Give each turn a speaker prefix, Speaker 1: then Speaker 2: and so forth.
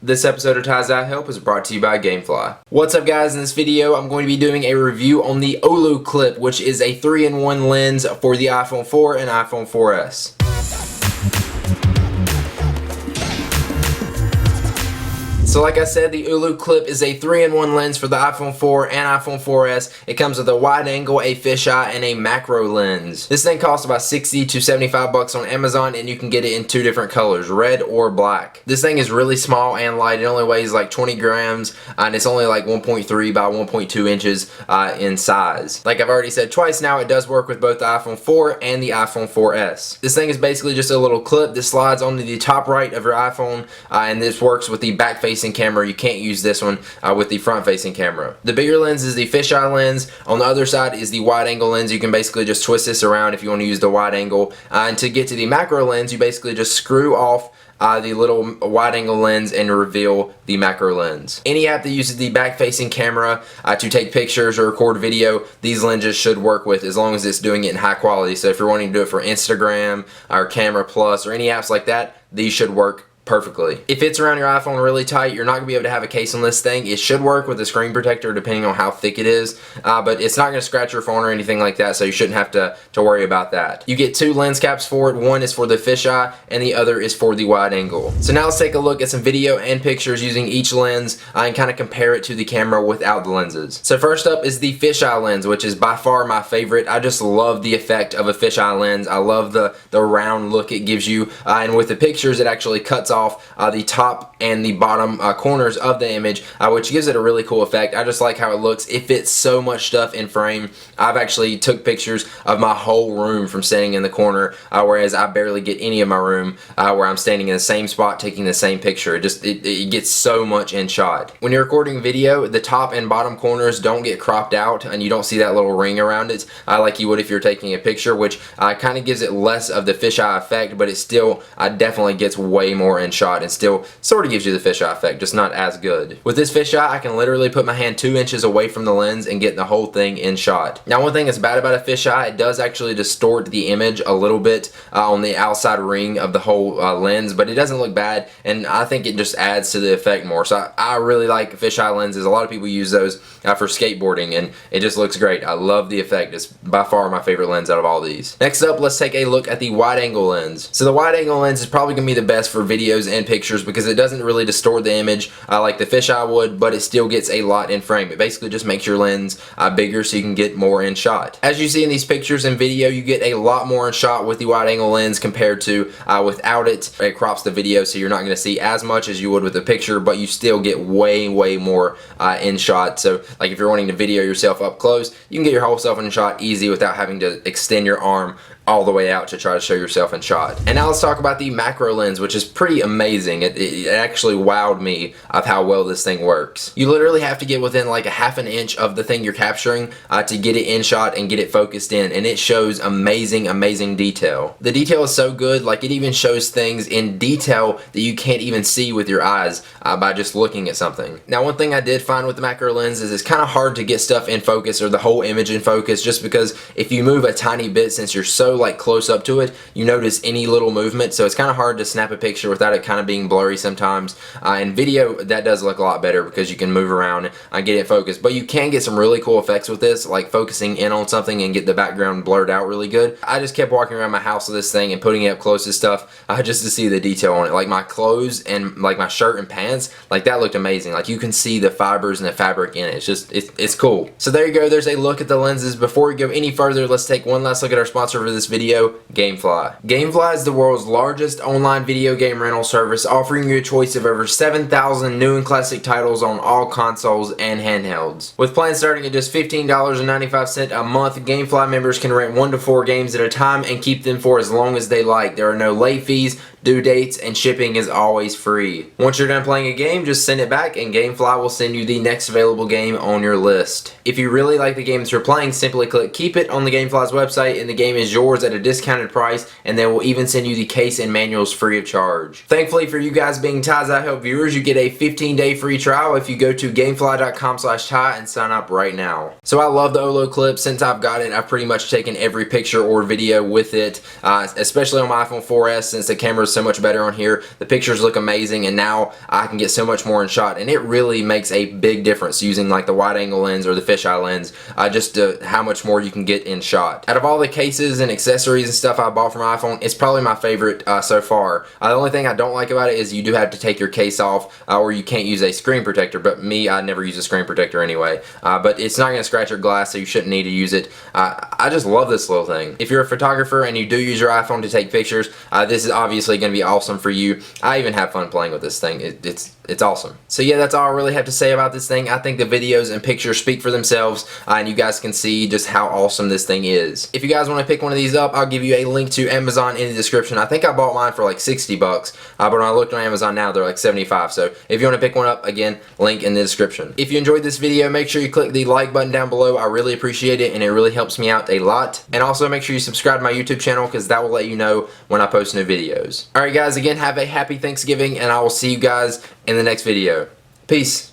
Speaker 1: This episode of Ty's Eye Help is brought to you by GameFly. What's up guys, in this video I'm going to be doing a review on the Olloclip, which is a 3-in-1 lens for the iPhone 4 and iPhone 4S. So like I said, the Olloclip is a 3-in-1 lens for the iPhone 4 and iPhone 4S. It comes with a wide angle, a fisheye, and a macro lens. This thing costs about 60 to 75 bucks on Amazon, and you can get it in 2 different colors, red or black. This thing is really small and light. It only weighs like 20 grams, and it's only like 1.3 by 1.2 inches in size. Like I've already said twice now, it does work with both the iPhone 4 and the iPhone 4S. This thing is basically just a little clip that slides onto the top right of your iPhone, and this works with the back-facing camera. You can't use this one with the front-facing camera. The bigger lens is the fisheye lens. On the other side is the wide-angle lens. You can basically just twist this around if you want to use the wide angle. And to get to the macro lens, you basically just screw off the little wide-angle lens and reveal the macro lens. Any app that uses the back-facing camera to take pictures or record video, these lenses should work with, as long as it's doing it in high quality. So if you're wanting to do it for Instagram or Camera Plus or any apps like that, these should work perfectly. It fits around your iPhone really tight. You're not going to be able to have a case on this thing. It should work with a screen protector depending on how thick it is, but it's not going to scratch your phone or anything like that, so you shouldn't have to worry about that. You get 2 lens caps for it. One is for the fisheye and the other is for the wide angle. So now let's take a look at some video and pictures using each lens and kind of compare it to the camera without the lenses. So first up is the fisheye lens, which is by far my favorite. I just love the effect of a fisheye lens. I love the round look it gives you, and with the pictures it actually cuts off the top and the bottom corners of the image, which gives it a really cool effect. I just like how it looks. It fits so much stuff in frame. I've actually took pictures of my whole room from standing in the corner, whereas I barely get any of my room where I'm standing in the same spot taking the same picture. It gets so much in shot. When you're recording video, the top and bottom corners don't get cropped out and you don't see that little ring around it like you would if you're taking a picture, which kind of gives it less of the fisheye effect, but it still definitely gets way more in shot and still sort of gives you the fisheye effect, just not as good. With this fisheye, I can literally put my hand 2 inches away from the lens and get the whole thing in shot. Now one thing that's bad about a fisheye, it does actually distort the image a little bit on the outside ring of the whole lens, but it doesn't look bad, and I think it just adds to the effect more. So I really like fisheye lenses. A lot of people use those for skateboarding, and it just looks great. I love the effect. It's by far my favorite lens out of all these. Next up, let's take a look at the wide angle lens. So the wide angle lens is probably going to be the best for videos and pictures because it doesn't really distort the image like the fisheye would, but it still gets a lot in frame. It basically just makes your lens bigger so you can get more in shot. As you see in these pictures and video, you get a lot more in shot with the wide angle lens compared to without it. It crops the video so you're not going to see as much as you would with the picture, but you still get way more in shot. So like if you're wanting to video yourself up close, you can get your whole self in shot easy without having to extend your arm all the way out to try to show yourself in shot. And now let's talk about the macro lens, which is pretty amazing. It actually wowed me of how well this thing works. You literally have to get within like a ½ an inch of the thing you're capturing to get it in shot and get it focused in, and it shows amazing detail. The detail is so good, like it even shows things in detail that you can't even see with your eyes by just looking at something. Now one thing I did find with the macro lens is it's kind of hard to get stuff in focus or the whole image in focus, just because if you move a tiny bit, since you're so like close up to it, you notice any little movement, so it's kind of hard to snap a picture without it kind of being blurry sometimes. In video, that does look a lot better because you can move around and get it focused, but you can get some really cool effects with this, like focusing in on something and get the background blurred out really good. I just kept walking around my house with this thing and putting it up close to stuff just to see the detail on it, like my clothes and like my shirt and pants, like that looked amazing. Like you can see the fibers and the fabric in it. It's cool. So there you go, there's a look at the lenses. Before we go any further, let's take one last look at our sponsor for this video, GameFly. GameFly is the world's largest online video game rental service, offering you a choice of over 7,000 new and classic titles on all consoles and handhelds. With plans starting at just $15.95 a month, GameFly members can rent 1 to 4 games at a time and keep them for as long as they like. There are no late fees, due dates, and shipping is always free. Once you're done playing a game, just send it back and GameFly will send you the next available game on your list. If you really like the game that you're playing, simply click Keep It on the GameFly's website and the game is yours 4s at a discounted price, and they will even send you the case and manuals free of charge. Thankfully for you guys being Ty's Eye Help viewers, you get a 15-day free trial if you go to gamefly.com/Ty and sign up right now. So I love the Olloclip. Since I've got it, I've pretty much taken every picture or video with it, especially on my iPhone 4S since the camera is so much better on here. The pictures look amazing, and now I can get so much more in shot, and it really makes a big difference using like the wide angle lens or the fisheye lens, just how much more you can get in shot. Out of all the cases and accessories and stuff I bought for my iPhone, it's probably my favorite so far. The only thing I don't like about it is you do have to take your case off, or you can't use a screen protector, but me, I never use a screen protector anyway. But it's not going to scratch your glass, so you shouldn't need to use it. I just love this little thing. If you're a photographer and you do use your iPhone to take pictures, this is obviously going to be awesome for you. I even have fun playing with this thing. It's awesome. So yeah, that's all I really have to say about this thing. I think the videos and pictures speak for themselves, and you guys can see just how awesome this thing is. If you guys want to pick one of these up, I'll give you a link to Amazon in the description. I think I bought mine for like 60 bucks, but when I looked on Amazon now, they're like 75. So if you want to pick one up, again, link in the description. If you enjoyed this video, make sure you click the like button down below. I really appreciate it, and it really helps me out a lot. And also make sure you subscribe to my YouTube channel, because that will let you know when I post new videos. Alright guys, again, have a happy Thanksgiving, and I will see you guys in the next video. Peace.